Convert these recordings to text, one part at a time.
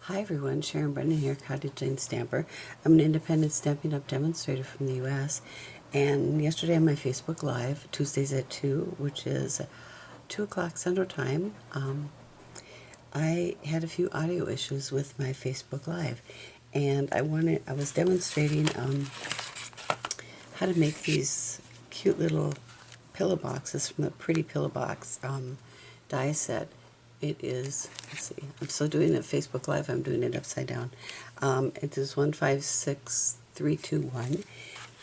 Hi everyone, Sharon Brennan here, Cottage and Stamper. I'm an independent Stampin' Up! Demonstrator from the U.S. And yesterday on my Facebook Live, Tuesdays at 2, which is 2 o'clock Central Time, I had a few audio issues with my Facebook Live. And I was demonstrating how to make these cute little pillow boxes from the Pretty Pillow Box die set. It is, let's see, I'm still doing it Facebook Live, I'm doing it upside down. It is 156321,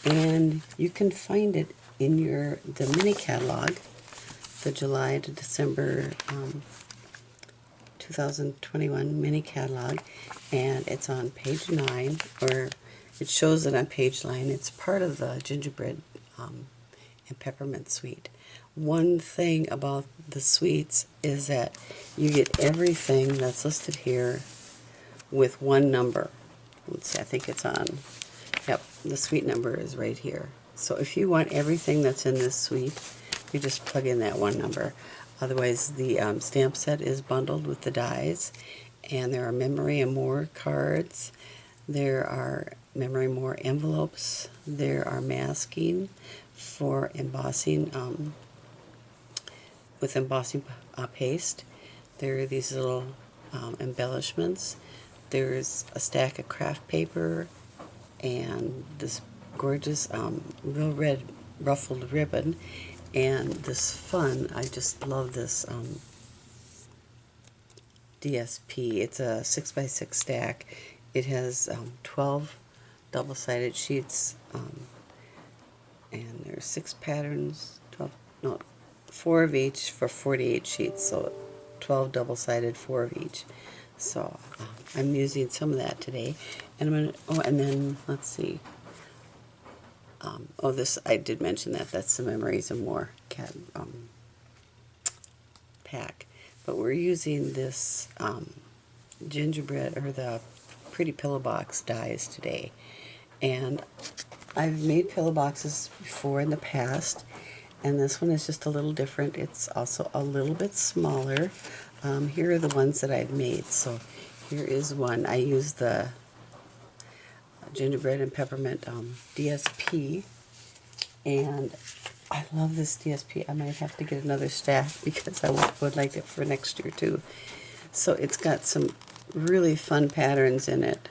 and you can find it in the mini catalog, the July to December 2021 mini catalog, and it's on page 9, or it shows it on page 9. It's part of the Gingerbread and Peppermint Suite. One thing about the suites is that you get everything that's listed here with one number. Let's see, I think it's on, yep, the suite number is right here. So if you want everything that's in this suite, you just plug in that one number. Otherwise, the stamp set is bundled with the dies, and there are Memory and More cards. There are Memory More envelopes. There are masking for embossing with embossing paste. There are these little embellishments. There's a stack of craft paper and this gorgeous real red ruffled ribbon, and this fun, I just love this DSP. It's a 6x6 stack. It has 12 double-sided sheets, and there's 6 patterns, 12, no, 4 of each for 48 sheets, so 12 double-sided, 4 of each. So I'm using some of that today, and I'm gonna. Oh, and then let's see. This I did mention that's the Memories and More pack, but we're using this gingerbread, or the Pretty Pillow Box dies today, and I've made pillow boxes before in the past, and this one is just a little different. It's also a little bit smaller. Here are the ones that I've made. So here is one. I use the Gingerbread and Peppermint DSP, and I love this DSP. I might have to get another stack because I would like it for next year too. So it's got some really fun patterns in it.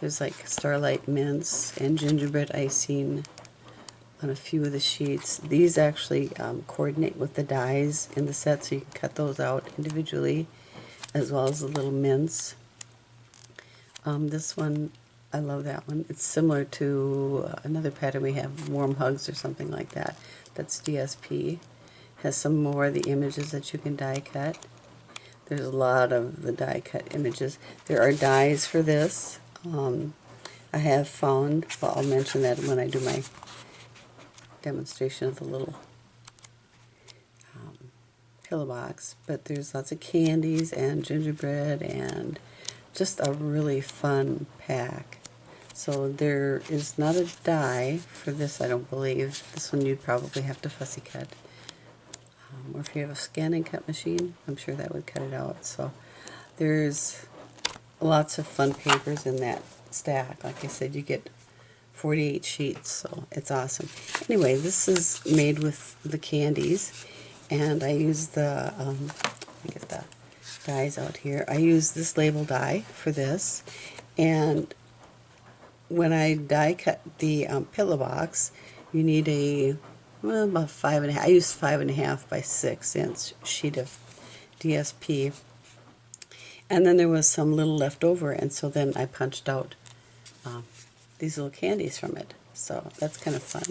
There's like starlight mints and gingerbread icing on a few of the sheets. These actually coordinate with the dies in the set, so you can cut those out individually, as well as the little mints. This one, I love that one. It's similar to another pattern we have, Warm Hugs or something like that. That's DSP. Has some more of the images that you can die cut. There's a lot of the die cut images. There are dies for this. I have found, well, I'll mention that when I do my demonstration of the little pillow box, but there's lots of candies and gingerbread and just a really fun pack. So there is not a die for this, I don't believe. This one you'd probably have to fussy cut. Or if you have a scan and cut machine, I'm sure that would cut it out. So there's lots of fun papers in that stack. Like I said, you get 48 sheets, so it's awesome. Anyway, this is made with the candies, and I use the, let me get the dies out here. I use this label die for this, and when I die cut the pillow box, you need about 5.5. I use 5.5 by 6 inch sheet of DSP, and then there was some little left over, and so then I punched out these little candies from it. So that's kind of fun,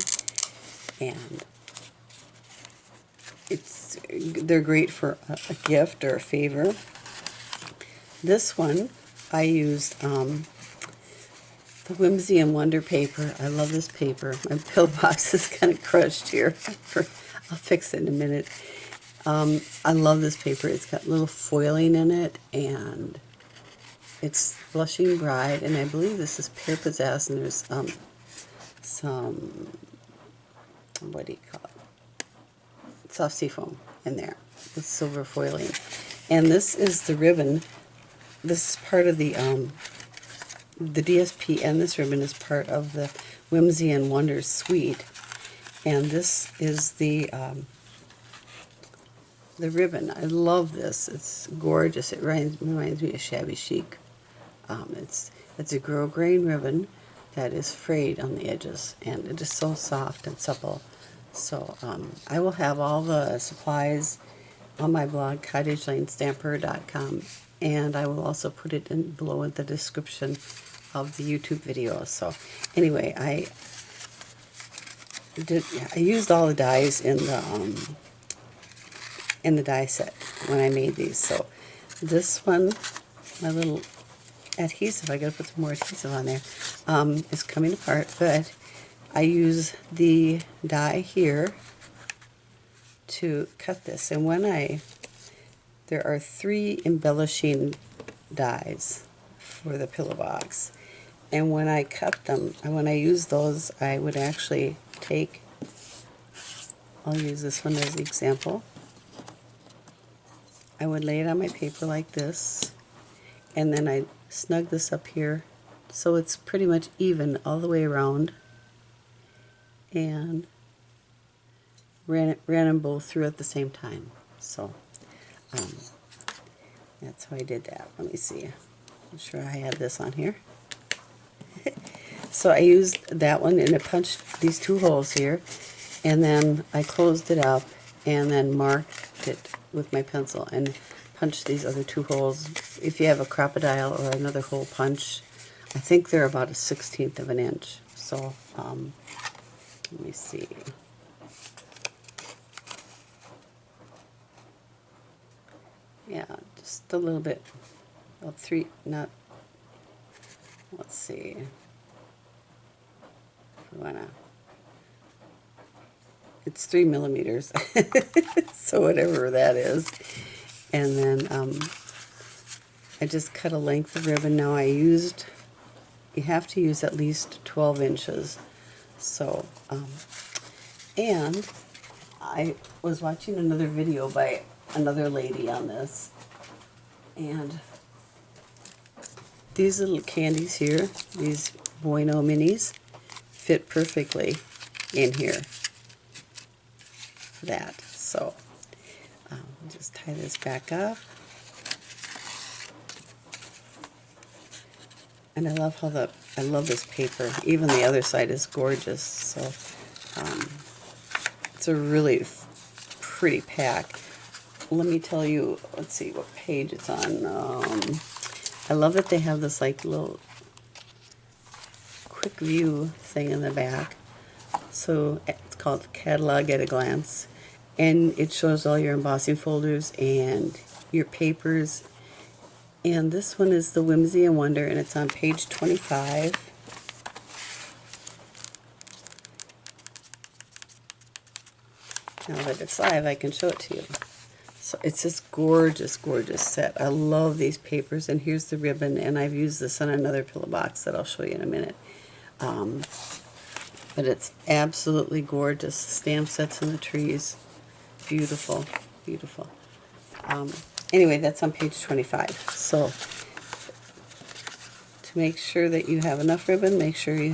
and they're great for a gift or a favor. This one I used the Whimsy and Wonder paper. I love this paper. My pill box is kind of crushed here. I'll fix it in a minute. I love this paper. It's got little foiling in it, and it's Blushing Bride, and I believe this is Pear Pizzazz, and there's some, what do you call it, soft seafoam in there with silver foiling. And this is the ribbon this is part of the DSP, and this ribbon is part of the Whimsy and Wonders Suite. And this is the ribbon. I love this. It's gorgeous. It reminds me of shabby chic. It's a grosgrain ribbon that is frayed on the edges, and it is so soft and supple. So I will have all the supplies on my blog, cottageLaneStamper.com, and I will also put it in below in the description of the YouTube video. So anyway, I used all the dies in the die set when I made these. So this one, my little adhesive, I gotta put some more adhesive on there, is coming apart, but I use the die here to cut this. And there are 3 embellishing dies for the pillow box, and when I cut them, and when I use those, I would actually I'll use this one as the example. I would lay it on my paper like this, and then I snug this up here so it's pretty much even all the way around, and ran them both through at the same time. So that's how I did that. Let me see. I'm sure I have this on here. So I used that one, and I punched these 2 holes here, and then I closed it up and then marked it with my pencil and punched these other 2 holes. If you have a crocodile or another hole punch, I think they're about a 1/16 of an inch. So let me see. Yeah, just a little bit. Well, 3, not. Let's see. It's 3 millimeters, so whatever that is. And then I just cut a length of ribbon. Now you have to use at least 12 inches. So, and I was watching another video by another lady on this, and these little candies here, these Bueno minis, fit perfectly in here for that. So just tie this back up. And I love I love this paper. Even the other side is gorgeous. So it's a really pretty pack. Let me tell you, let's see what page it's on. I love that they have this like little quick view thing in the back. So it's called Catalog at a Glance, and it shows all your embossing folders and your papers. And this one is the Whimsy and Wonder, and it's on page 25. Now that it's live, I can show it to you. So it's this gorgeous, gorgeous set. I love these papers, and here's the ribbon, and I've used this on another pillow box that I'll show you in a minute. But it's absolutely gorgeous. Stamp sets in the trees. Beautiful, beautiful. Anyway, that's on page 25. So to make sure that you have enough ribbon, make sure you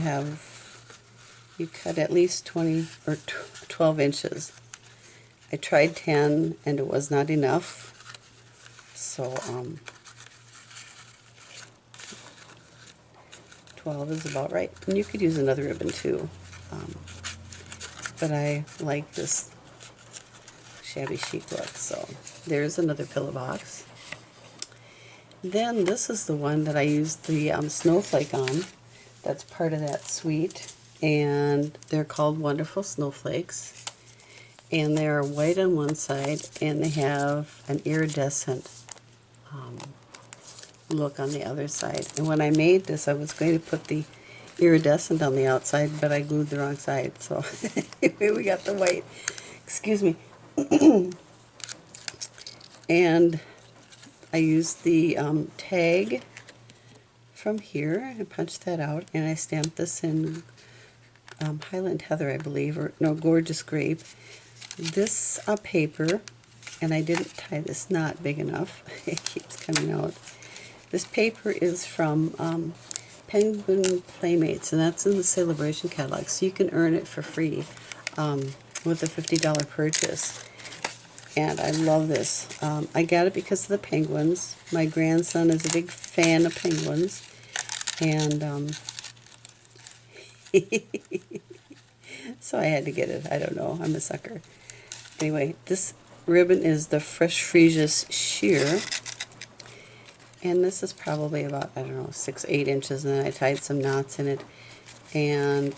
cut at least 20 or 12 inches. I tried 10 and it was not enough. So 12 is about right. And you could use another ribbon too. But I like this shabby chic look. So there's another pillow box. Then this is the one that I used the snowflake on. That's part of that suite. And they're called Wonderful Snowflakes. And they are white on one side, and they have an iridescent look on the other side. And when I made this, I was going to put the iridescent on the outside, but I glued the wrong side. So anyway, we got the white. Excuse me. And I used the tag from here. I punched that out, and I stamped this in Highland Heather, I believe, or no, Gorgeous Grape. This paper, and I didn't tie this knot big enough. It keeps coming out. This paper is from Penguin Playmates, and that's in the Celebration catalog, so you can earn it for free with a $50 purchase. And I love this. I got it because of the penguins. My grandson is a big fan of penguins, and so I had to get it. I don't know. I'm a sucker. Anyway, this ribbon is the Fresh Freesia's sheer, and this is probably about, I don't know, 6-8 inches, and then I tied some knots in it. And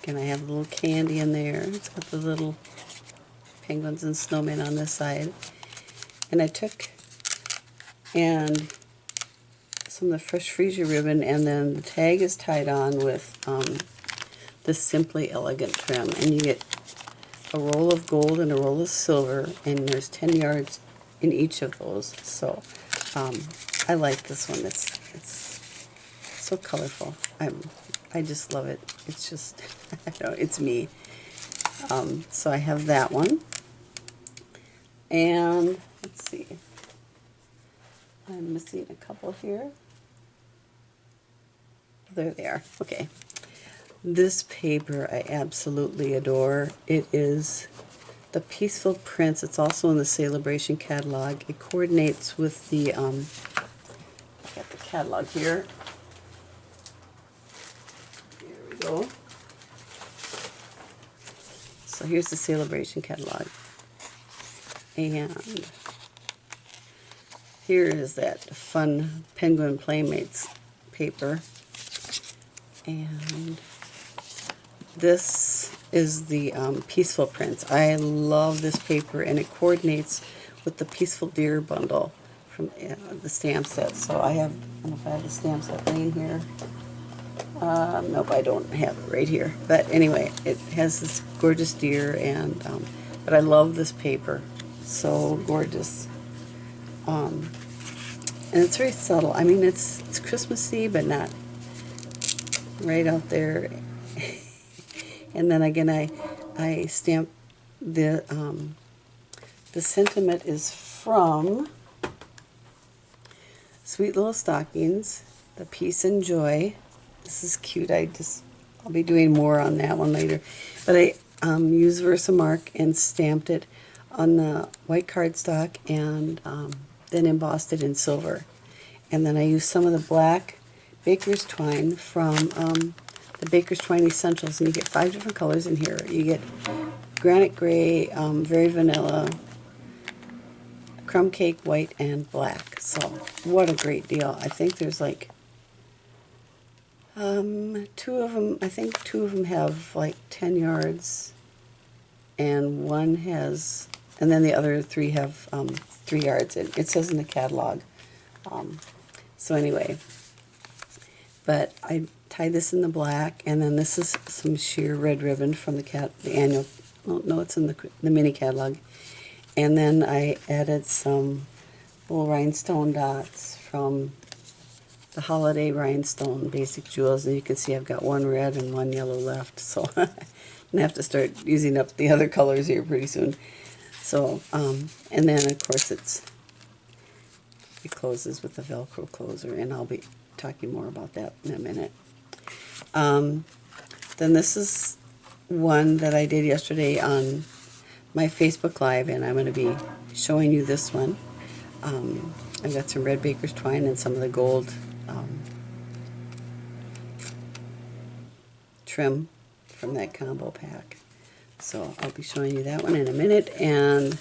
again, I have a little candy in there. It's got the little penguins and snowmen on this side. And I took and some of the Fresh Freesia ribbon, and then the tag is tied on with the Simply Elegant trim. And you get a roll of gold and a roll of silver, and there's 10 yards in each of those. So I like this one. It's so colorful. I just love it. It's just, I don't know, it's me. So I have that one. And let's see, I'm missing a couple here. There they are. Okay. This paper I absolutely adore. It is the Peaceful Prince. It's also in the Celebration catalog. It coordinates with the, I got the catalog here. Here we go. So here's the Celebration catalog. And here is that fun Penguin Playmates paper. And this is the Peaceful Prince. I love this paper, and it coordinates with the Peaceful Deer bundle from the stamp set. So I don't know if I have the stamp set laying here. Nope, I don't have it right here. But anyway, it has this gorgeous deer, and but I love this paper. So gorgeous. And it's very subtle. I mean, it's Christmassy, but not right out there. And then again, I stamp the sentiment is from Sweet Little Stockings, the Peace and Joy. This is cute. I'll be doing more on that one later. But I used Versamark and stamped it on the white cardstock, and then embossed it in silver. And then I used some of the black baker's twine from the Baker's Twine Essentials, and you get 5 different colors in here. You get granite gray, very vanilla, crumb cake, white, and black. So what a great deal. I think there's like 2 of them. I think 2 of them have like 10 yards, and one has, and then the other 3 have 3 yards. It says in the catalog. So anyway, but I tied this in the black, and then this is some sheer red ribbon from the annual. Oh, no, it's in the mini catalog. And then I added some little rhinestone dots from the Holiday Rhinestone Basic Jewels, and you can see I've got 1 red and 1 yellow left. So I'm gonna have to start using up the other colors here pretty soon. So and then of course it closes with the Velcro closer, and I'll be talking more about that in a minute. Then this is one that I did yesterday on my Facebook Live, and I'm going to be showing you this one. I've got some red baker's twine and some of the gold trim from that combo pack. So I'll be showing you that one in a minute. And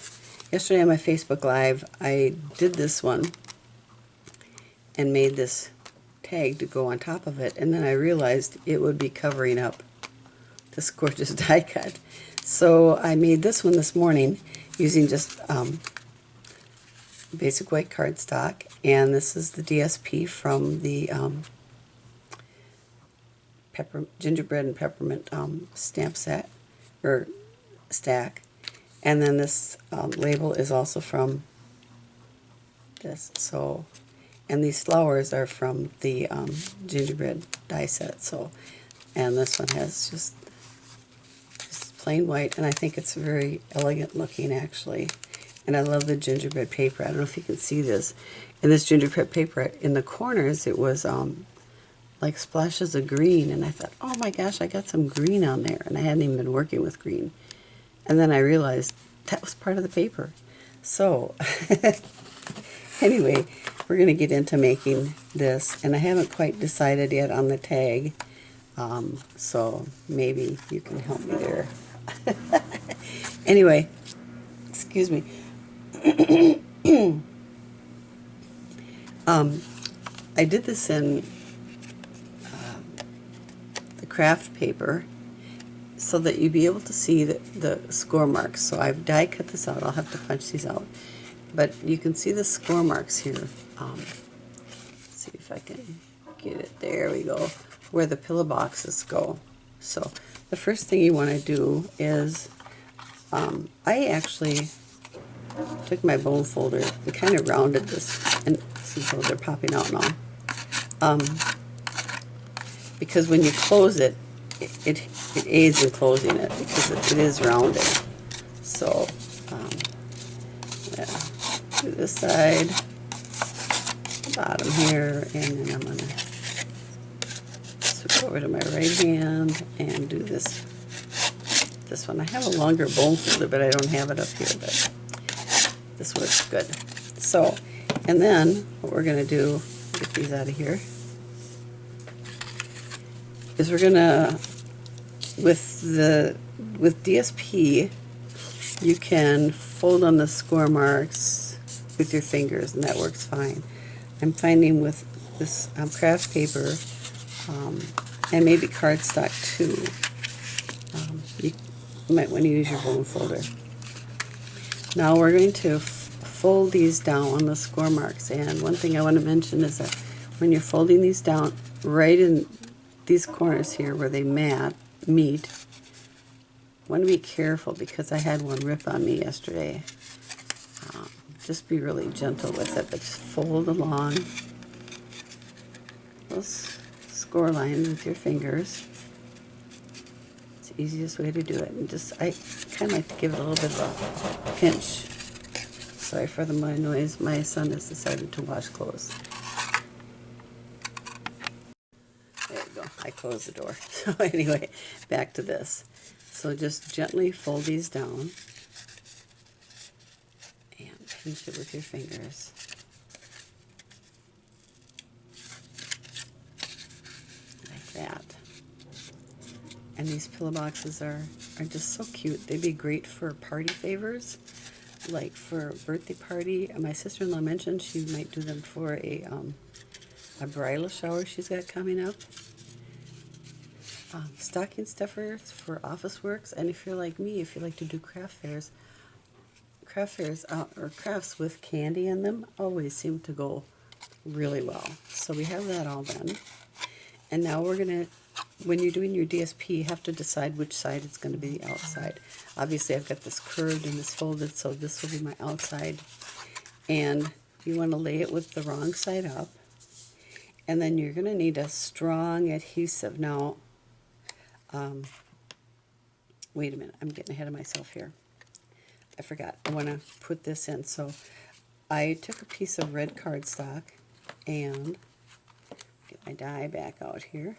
yesterday on my Facebook Live, I did this one and made this tag to go on top of it, and then I realized it would be covering up this gorgeous die cut. So I made this one this morning using just basic white cardstock, and this is the DSP from the Gingerbread and Peppermint stamp set, or stack. And then this label is also from this. So, and these flowers are from the gingerbread die set. So, and this one has just plain white, and I think it's very elegant looking actually. And I love the gingerbread paper. I don't know if you can see this. In this gingerbread paper, in the corners, it was like splashes of green. And I thought, oh my gosh, I got some green on there. And I hadn't even been working with green. And then I realized that was part of the paper. So, anyway, we're going to get into making this. And I haven't quite decided yet on the tag. So maybe you can help me there. Anyway, excuse me. I did this in the craft paper so that you'd be able to see the score marks. So I've die cut this out. I'll have to punch these out. But you can see the score marks here. Let's see if I can get it. There we go. Where the pillow boxes go. So the first thing you want to do is, I actually took my bone folder and kind of rounded this, and see, so they're popping out now. Because when you close it, it aids in closing it because it is rounded. So, yeah, do this side, bottom here, and then I'm going to switch over to my right hand and do this one. I have a longer bone folder, but I don't have it up here, but this works good. So, and then what we're going to do, get these out of here, is we're going to, with DSP, you can fold on the score marks with your fingers, and that works fine. I'm finding with this craft paper, and maybe cardstock too, you might want to use your bone folder. Now we're going to fold these down on the score marks, and one thing I want to mention is that when you're folding these down, right in these corners here where they meet, I want to be careful because I had one rip on me yesterday. Just be really gentle with it, but just fold along those score lines with your fingers. It's the easiest way to do it. And just, I kind of like to give it a little bit of a pinch. Sorry for the noise. My son has decided to wash clothes. There you go. I closed the door. So anyway, back to this. So just gently fold these down and pinch it with your fingers. Like that. And these pillow boxes are just so cute. They'd be great for party favors, like for a birthday party. My sister-in-law mentioned she might do them for a bridal shower she's got coming up. Stocking stuffers for office works, and if you're like me, if you like to do craft fairs or crafts with candy in them, always seem to go really well. So we have that all done. And now we're going to, when you're doing your DSP, you have to decide which side it's going to be the outside. Obviously I've got this curved and this folded, so this will be my outside. And you want to lay it with the wrong side up. And then you're going to need a strong adhesive. Now, wait a minute, I'm getting ahead of myself here. I forgot, I want to put this in. So I took a piece of red cardstock and get my die back out here.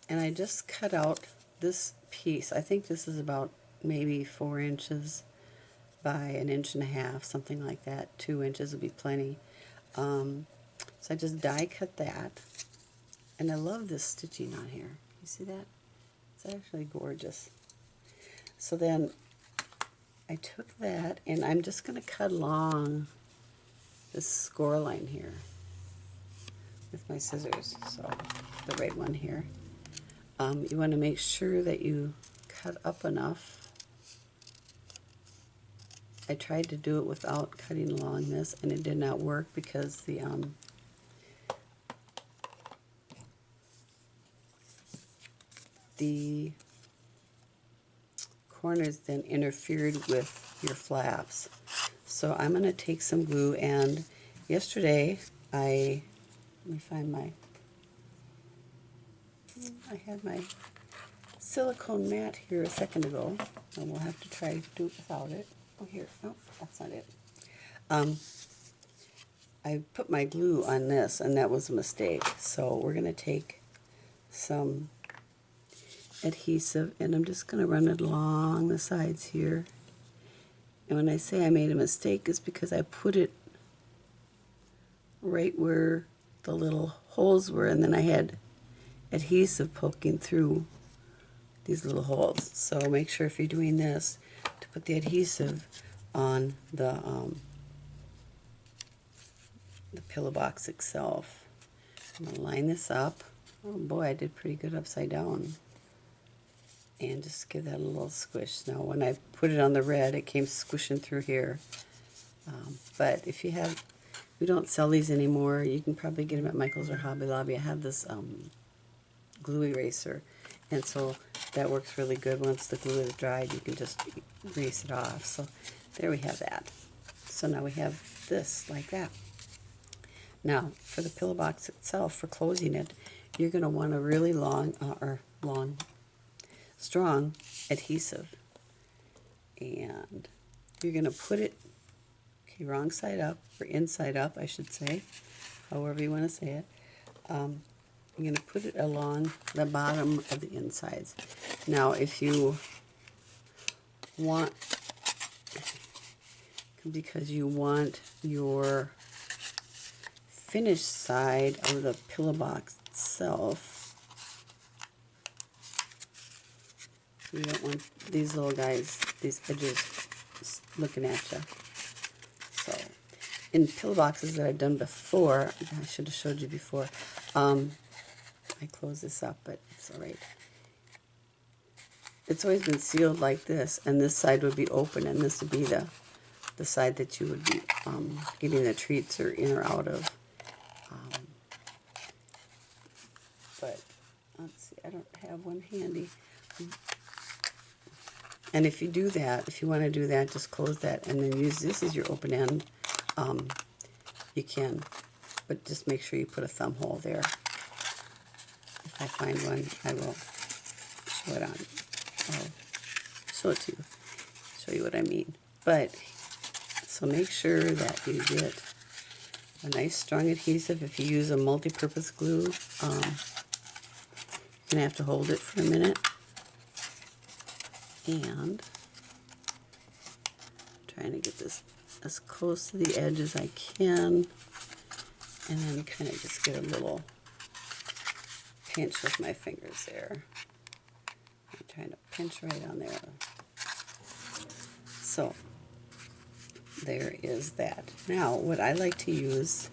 And I just cut out this piece. I think this is about maybe 4 inches by 1.5 inches, something like that. 2 inches would be plenty. So I just die cut that. And I love this stitching on here. You see that? It's actually gorgeous. So then I took that and I'm just going to cut along this score line here with my scissors. So the right one here. You want to make sure that you cut up enough. I tried to do it without cutting along this, and it did not work because the corners then interfered with your flaps. So I'm going to take some glue, and yesterday let me find I had my silicone mat here a second ago, and we'll have to try to do it without it. Oh, here. Oh, that's not it. Um, I put my glue on this, and that was a mistake. So we're going to take some adhesive, and I'm just going to run it along the sides here. And when I say I made a mistake, it's because I put it right where the little holes were, and then I had adhesive poking through these little holes. So make sure if you're doing this to put the adhesive on the pillow box itself. I'm going to line this up. Oh boy, I did pretty good upside down. And just give that a little squish. Now when I put it on the red, it came squishing through here. But if you have, we don't sell these anymore. You can probably get them at Michael's or Hobby Lobby. I have this glue eraser, and so that works really good. Once the glue is dried, you can just erase it off. So there we have that. So now we have this like that. Now for the pillow box itself, for closing it, you're going to want a really strong adhesive, and you're going to put it, okay, wrong side up, or inside up I should say, however you want to say it. You're going to put it along the bottom of the insides. Now if you want, because you want your finished side of the pillow box itself, you don't want these little guys, these edges looking at you. So in pillow boxes that I've done before, I should have showed you before, I close this up, but it's alright. It's always been sealed like this, and this side would be open, and this would be the side that you would be getting the treats or in or out of. But let's see, I don't have one handy. And if you do that, if you want to do that, just close that and then use this as your open end. You can, but just make sure you put a thumb hole there. If I find one, I will show it on. I'll show it to you, show you what I mean. But, so make sure that you get a nice strong adhesive. If you use a multi-purpose glue, you're going to have to hold it for a minute. And trying to get this as close to the edge as I can, and then kind of just get a little pinch with my fingers there. I'm trying to pinch right on there. So there is that. Now what I like to use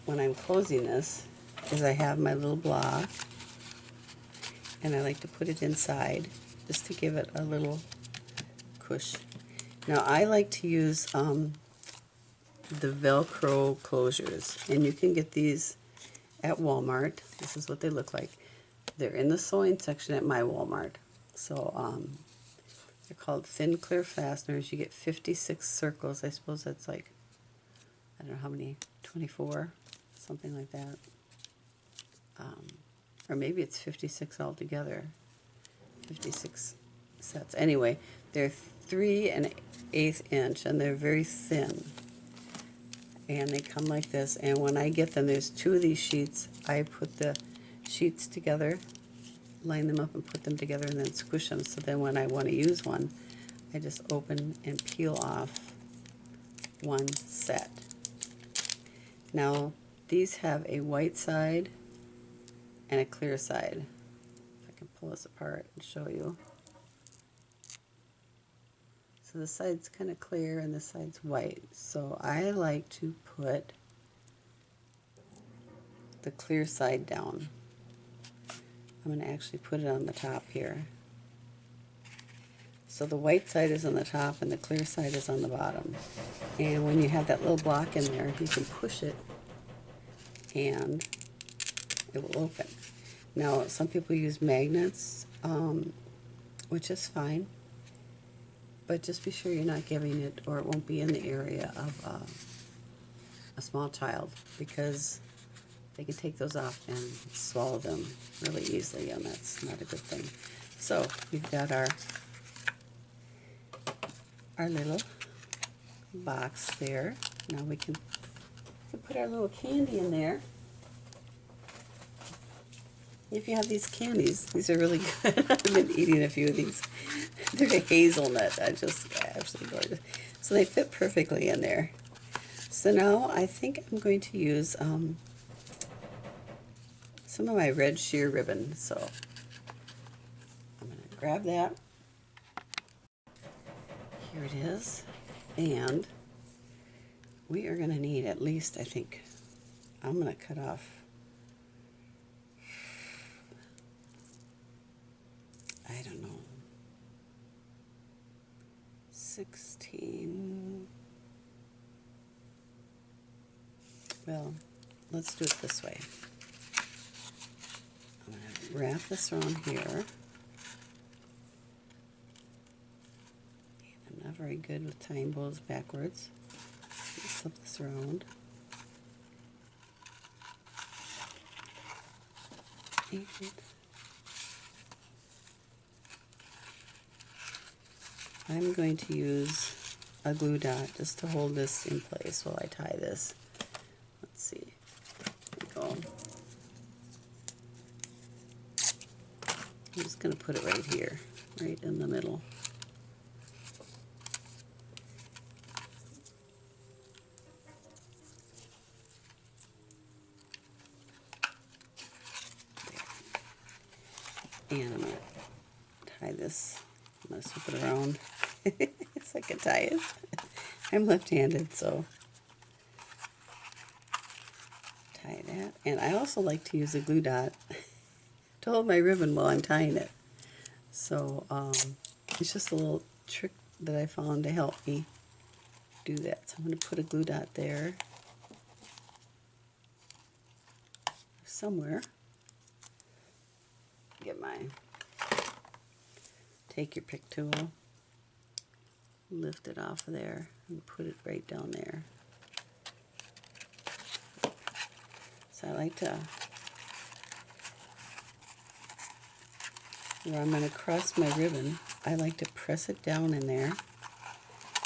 when I'm closing this is I have my little block, and I like to put it inside just to give it a little push. Now I like to use the Velcro closures, and you can get these at Walmart. This is what they look like. They're in the sewing section at my Walmart. So they're called thin clear fasteners. You get 56 circles. I suppose that's like, I don't know how many, 24, something like that. Or maybe it's 56 altogether. 56 sets. Anyway, they're 3 1/8 inch, and they're very thin. And they come like this. And when I get them, there's 2 of these sheets. I put the sheets together, line them up and put them together, and then squish them. So then when I want to use one, I just open and peel off one set. Now these have a white side and a clear side. If I can pull this apart and show you. So the side's kind of clear and the side's white. So I like to put the clear side down. I'm going to actually put it on the top here. So the white side is on the top and the clear side is on the bottom. And when you have that little block in there, you can push it and it will open. Now some people use magnets, which is fine, but just be sure you're not giving it, or it won't be in the area of a small child, because they can take those off and swallow them really easily, and that's not a good thing. So we've got our our little box there. Now we can put our little candy in there. If you have these candies, these are really good. I've been eating a few of these. They're hazelnut. I just absolutely gorgeous. So they fit perfectly in there. So now I think I'm going to use some of my red sheer ribbon. So I'm going to grab that. Here it is. And we are going to need at least, I think, I'm going to cut off, I don't know, 16. Well, let's do it this way. I'm going to wrap this around here. I'm not very good with tying bows backwards. Flip this around. And I'm going to use a glue dot just to hold this in place while I tie this. Let's see. There we go. I'm just going to put it right here, right in the middle. There. And I'm going to tie this. I'm going to swip it around so I can tie it. I'm left-handed, so tie that. And I also like to use a glue dot to hold my ribbon while I'm tying it. So it's just a little trick that I found to help me do that. So I'm going to put a glue dot there somewhere. Get my, take your pick tool, lift it off of there and put it right down there. So I like to, where I'm going to cross my ribbon, I like to press it down in there,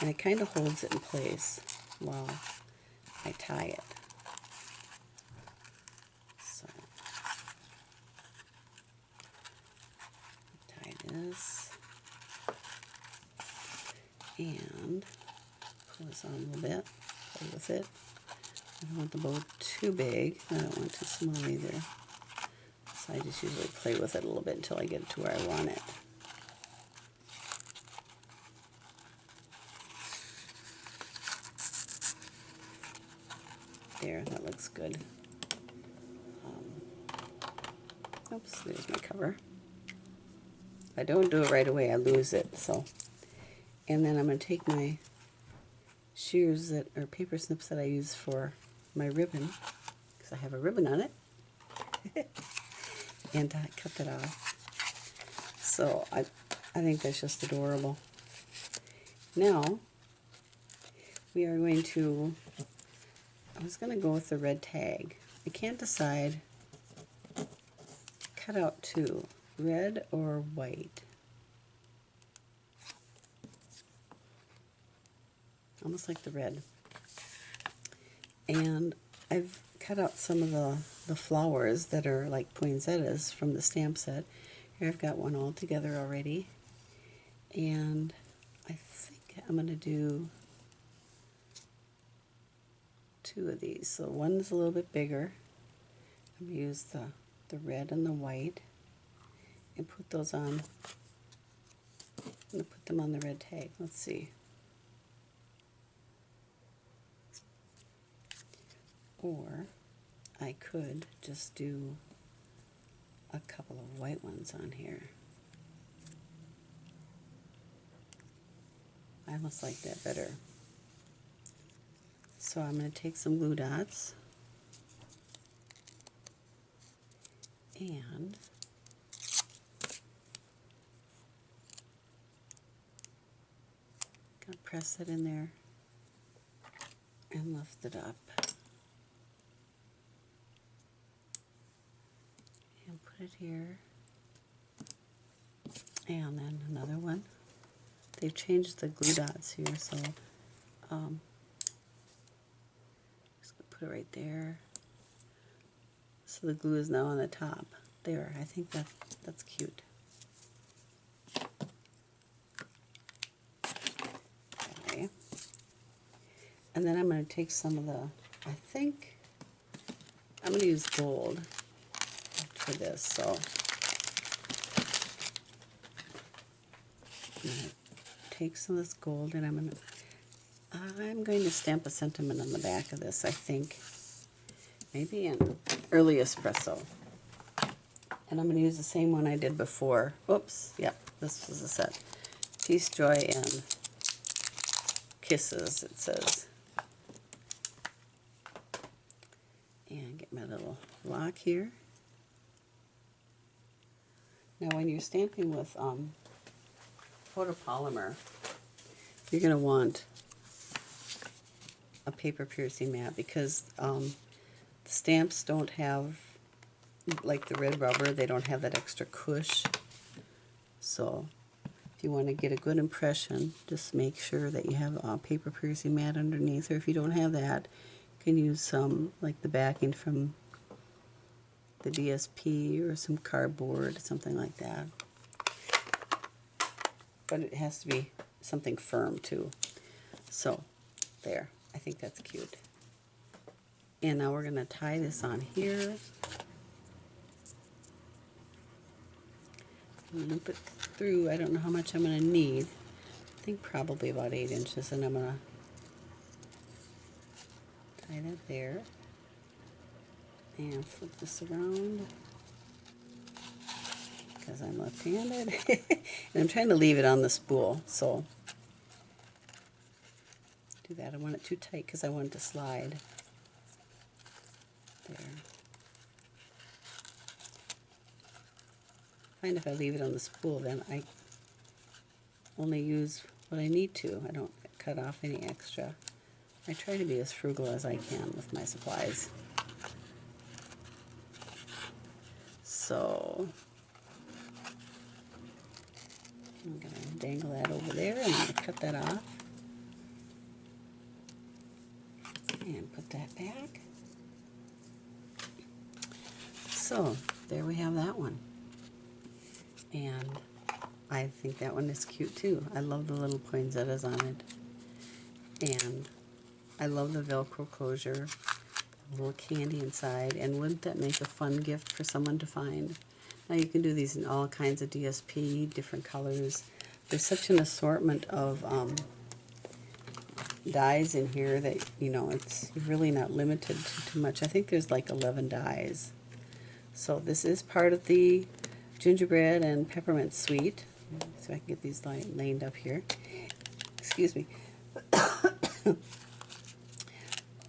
and it kind of holds it in place while I tie it. So tie this and pull this on a little bit, play with it. I don't want the bow too big, I don't want too small either. So I just usually play with it a little bit until I get it to where I want it. There, that looks good. Oops, there's my cover. If I don't do it right away, I lose it. So, and then I'm going to take my shears that, or paper snips that I use for my ribbon, because I have a ribbon on it, and cut that off. So I think that's just adorable. Now we are going to, I was going to go with the red tag. I can't decide, cut out two, red or white. Almost like the red. And I've cut out some of the flowers that are like poinsettias from the stamp set. Here I've got one all together already. And I think I'm going to do two of these. So one's a little bit bigger. I'm going to use the red and the white and put those on. I'm going to put them on the red tag. Let's see. Or I could just do a couple of white ones on here. I almost like that better. So I'm going to take some glue dots and gonna press it in there and lift it up and put it here, and then another one they've changed the glue dots here, so just gonna put it right there. So the glue is now on the top. There, I think that's cute. Okay. And then I'm going to take some of the, I think I'm going to use gold for this, so I'm going to take some of this gold and I'm going to stamp a sentiment on the back of this, I think. Maybe in early espresso. And I'm going to use the same one I did before. Oops, yep, this was a set. Peace, Joy, and Kisses, it says. And get my little lock here. Now when you're stamping with photopolymer, you're going to want a paper piercing mat because the stamps don't have, like the red rubber, they don't have that extra cush. So if you want to get a good impression, just make sure that you have a paper piercing mat underneath, or if you don't have that, you can use some, like the backing from the DSP or some cardboard, something like that. But it has to be something firm too. So there, I think that's cute. And now we're going to tie this on here. Loop it through. I don't know how much I'm going to need. I think probably about 8 inches, and I'm going to tie that there and flip this around because I'm left-handed. And I'm trying to leave it on the spool, so do that. I want it too tight because I want it to slide. There. I find if I leave it on the spool, then I only use what I need to. I don't cut off any extra. I try to be as frugal as I can with my supplies. So I'm going to dangle that over there, and I'm going to cut that off and put that back. So there we have that one. And I think that one is cute too. I love the little poinsettias on it. And I love the Velcro closure, a little candy inside. And wouldn't that make a fun gift for someone to find? Now you can do these in all kinds of DSP, different colors. There's such an assortment of dyes in here that, you know, it's really not limited to too much. I think there's like 11 dyes. So this is part of the Gingerbread and Peppermint Suite. So I can get these lined up here. Excuse me.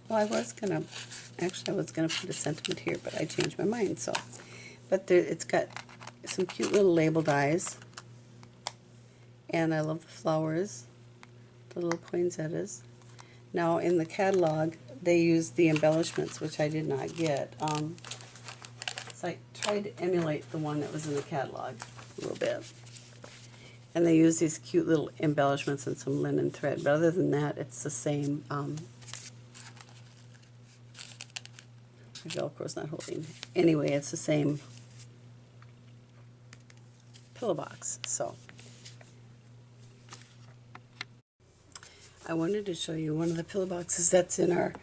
Well, I was gonna put a sentiment here, but I changed my mind. So, but there, it's got some cute little label dies, and I love the flowers, the little poinsettias. Now in the catalog, they use the embellishments, which I did not get. So I tried to emulate the one that was in the catalog a little bit. And they use these cute little embellishments and some linen thread. But other than that, it's the same. The Velcro's not holding. Anyway, it's the same pillow box. So I wanted to show you one of the pillow boxes that's in our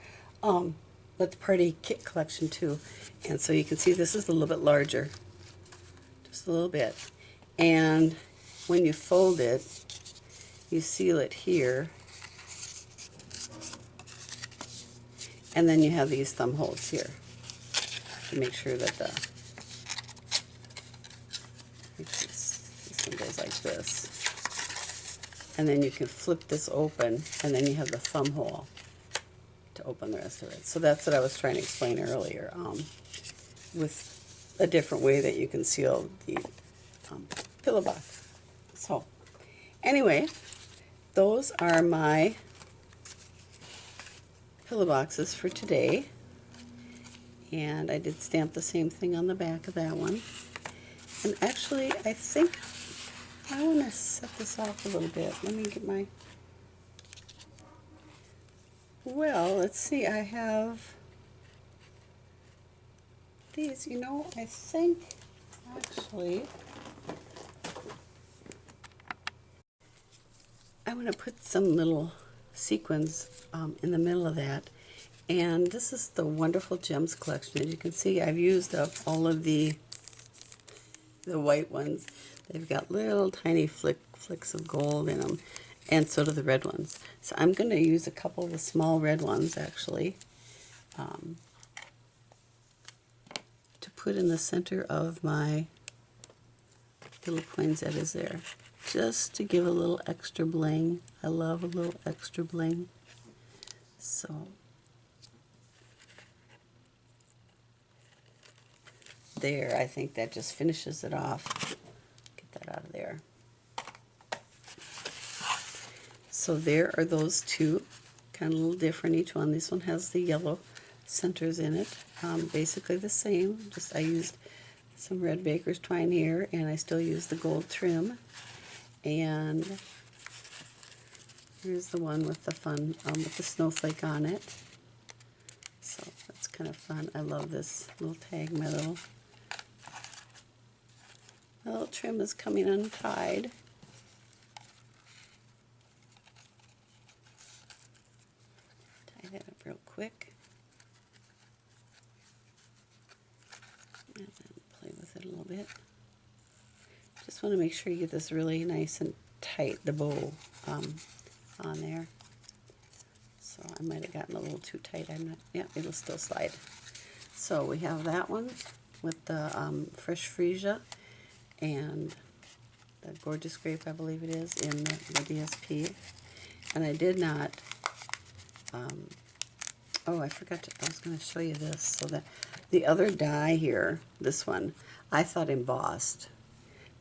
Let the Party kit collection too. And so you can see this is a little bit larger, just a little bit. And when you fold it, you seal it here, and then you have these thumb holes here to make sure that this one goes like this. And then you can flip this open, and then you have the thumb hole to open the rest of it. So that's what I was trying to explain earlier, with a different way that you can seal the pillow box. So anyway, those are my pillow boxes for today. And I did stamp the same thing on the back of that one. And actually, I think I want to set this off a little bit. Let me get my... Well, let's see. I have these. You know, I think actually I want to put some little sequins in the middle of that. And this is the Wonderful Gems collection. As you can see, I've used up all of the white ones. They've got little tiny flicks of gold in them, and so do the red ones. So I'm going to use a couple of the small red ones actually to put in the center of my little poinsettias there, just to give a little extra bling. I love a little extra bling. So there, I think that just finishes it off. Get that out of there. So there are those two, kind of a little different each one. This one has the yellow centers in it, basically the same, just I used some red baker's twine here, and I still use the gold trim. And here's the one with the fun, with the snowflake on it. So that's kind of fun. I love this little tag. My little trim is coming untied. Tie that up real quick. And then play with it a little bit. Just want to make sure you get this really nice and tight, the bow on there. So I might have gotten a little too tight. I'm not, yeah, it'll still slide. So we have that one with the fresh freesia and the gorgeous grape, I believe it is, in the DSP. And I did not, oh, I forgot to, I was going to show you this. So that the other die here, this one, I thought embossed,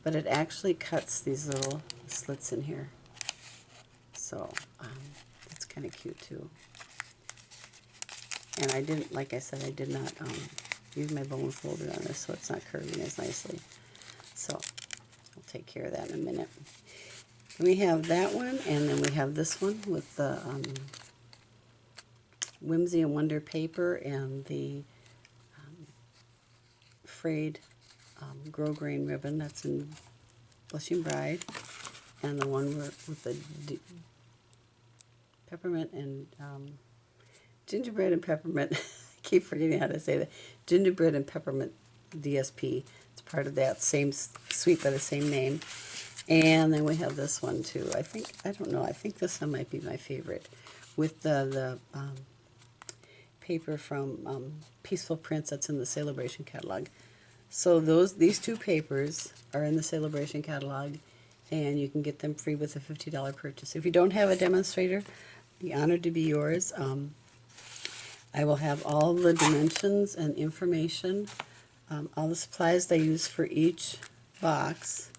but it actually cuts these little slits in here. So it's kind of cute too. And I didn't, like I said, I did not use my bone folder on this, so it's not curving as nicely. So I'll take care of that in a minute. We have that one, and then we have this one with the Whimsy and Wonder paper and the frayed grosgrain ribbon that's in Blushing Bride, and the one with the peppermint and gingerbread and peppermint. I keep forgetting how to say that. Gingerbread and peppermint DSP. It's part of that same suite by the same name. And then we have this one too. I think, I don't know, I think this one might be my favorite, with the paper from Peaceful Prints that's in the Celebration catalog. So these two papers are in the Celebration catalog, and you can get them free with a $50 purchase. If you don't have a demonstrator, be honored to be yours. I will have all the dimensions and information, all the supplies they use for each box,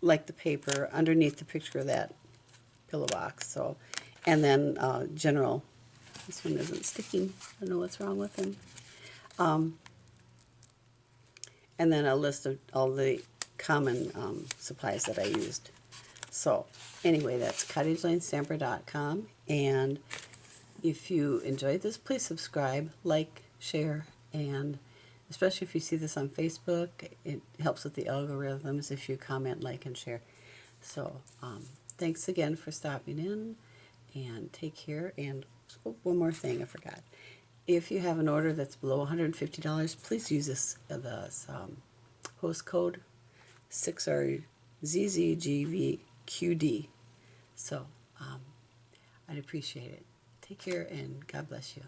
like the paper underneath the picture of that pillow box. So, and then general. This one isn't sticking. I don't know what's wrong with them. And then a list of all the common supplies that I used. So anyway, that's cottagelanestamper.com. And if you enjoyed this, please subscribe, like, share, and especially if you see this on Facebook, it helps with the algorithms if you comment, like, and share. So thanks again for stopping in, and take care. And oh, one more thing I forgot. If you have an order that's below $150, please use this host code 6RZZGVQD. So I'd appreciate it. Take care, and God bless you.